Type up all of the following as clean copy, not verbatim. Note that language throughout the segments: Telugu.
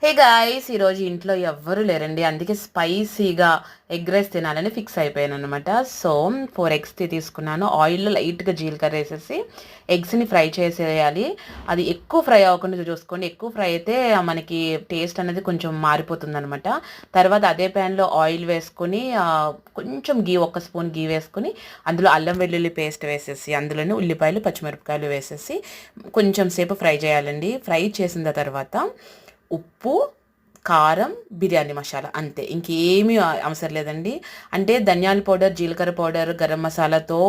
హే గాయ్స్, ఈరోజు ఇంట్లో ఎవ్వరూ లేరండి. అందుకే స్పైసీగా ఎగ్ రైస్ తినాలని ఫిక్స్ అయిపోయాను అనమాట. సో 4 ఎగ్స్ తీసుకున్నాను. ఆయిల్లో లైట్గా జీలకర్ర వేసేసి ఎగ్స్ని ఫ్రై చేసేయాలి. అది ఎక్కువ ఫ్రై అవ్వకుండా చూసుకోండి. ఎక్కువ ఫ్రై అయితే మనకి టేస్ట్ అనేది కొంచెం మారిపోతుంది అనమాట. తర్వాత అదే ప్యాన్లో ఆయిల్ వేసుకొని కొంచెం ఒక స్పూన్ గీ వేసుకొని అందులో అల్లం వెల్లుల్లి పేస్ట్ వేసేసి అందులోనే ఉల్లిపాయలు పచ్చిమిరపకాయలు వేసేసి కొంచెం సేపు ఫ్రై చేయాలండి. ఫ్రై చేసిన తర్వాత ఉప్పు, కారం, బిర్యానీ మసాలా అంతే. ఇంకేమీ అవసరం లేదండి. అంటే ధనియాల పౌడర్, జీలకర్ర పౌడర్, గరం మసాలాతో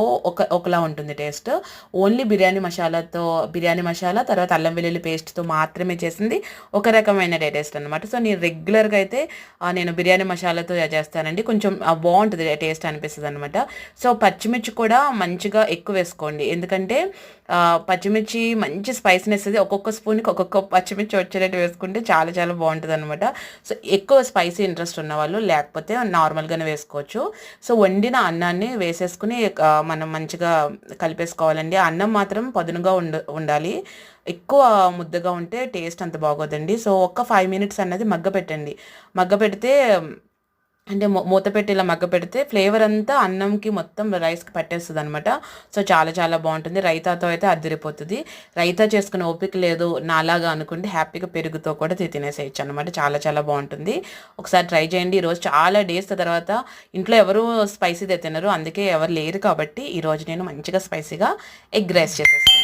ఒకలా ఉంటుంది టేస్ట్. ఓన్లీ బిర్యానీ మసాలా తర్వాత అల్లం వెల్లుల్లి పేస్ట్తో మాత్రమే చేసింది ఒక రకమైన టేస్ట్ అనమాట. సో నేను రెగ్యులర్గా అయితే నేను బిర్యానీ మసాలాతో చేస్తానండి. కొంచెం బాగుంటుంది టేస్ట్ అనిపిస్తుంది అనమాట. సో పచ్చిమిర్చి కూడా మంచిగా ఎక్కువ వేసుకోండి. ఎందుకంటే పచ్చిమిర్చి మంచి స్పైసీనెస్ అది ఒక్కొక్క స్పూన్కి ఒక్కొక్క పచ్చిమిర్చి వచ్చేటట్టు వేసుకుంటే చాలా చాలా బాగుంటుంది అనమాట. సో ఎక్కువ స్పైసీ ఇంట్రెస్ట్ ఉన్న వాళ్ళు లేకపోతే నార్మల్గానే వేసుకోవచ్చు. సో వండిన అన్నాన్ని వేసేసుకుని మనం మంచిగా కలిపేసుకోవాలండి. అన్నం మాత్రం పదునుగా ఉండాలి. ఎక్కువ ముద్దగా ఉంటే టేస్ట్ అంత బాగోదండి. సో ఒక్క 5 మినిట్స్ అన్నది మగ్గపెట్టండి. మగ్గపెడితే అంటే మూత పెట్టి ఇలా మగ్గ పెడితే ఫ్లేవర్ అంతా అన్నంకి మొత్తం రైస్కి పట్టేస్తుంది అనమాట. సో చాలా చాలా బాగుంటుంది. రైతాతో అయితే అద్దరిపోతుంది. రైతా చేసుకునే ఓపిక లేదు నాలాగా అనుకుంటే హ్యాపీగా పెరుగుతో కూడా తినేసేయచ్చు అనమాట. చాలా చాలా బాగుంటుంది. ఒకసారి ట్రై చేయండి. ఈరోజు చాలా డేస్ తర్వాత ఇంట్లో ఎవరు స్పైసీదే తినరు. అందుకే ఎవరు లేరు కాబట్టి ఈరోజు నేను మంచిగా స్పైసీగా ఎగ్ రైస్ చేసేస్తాను.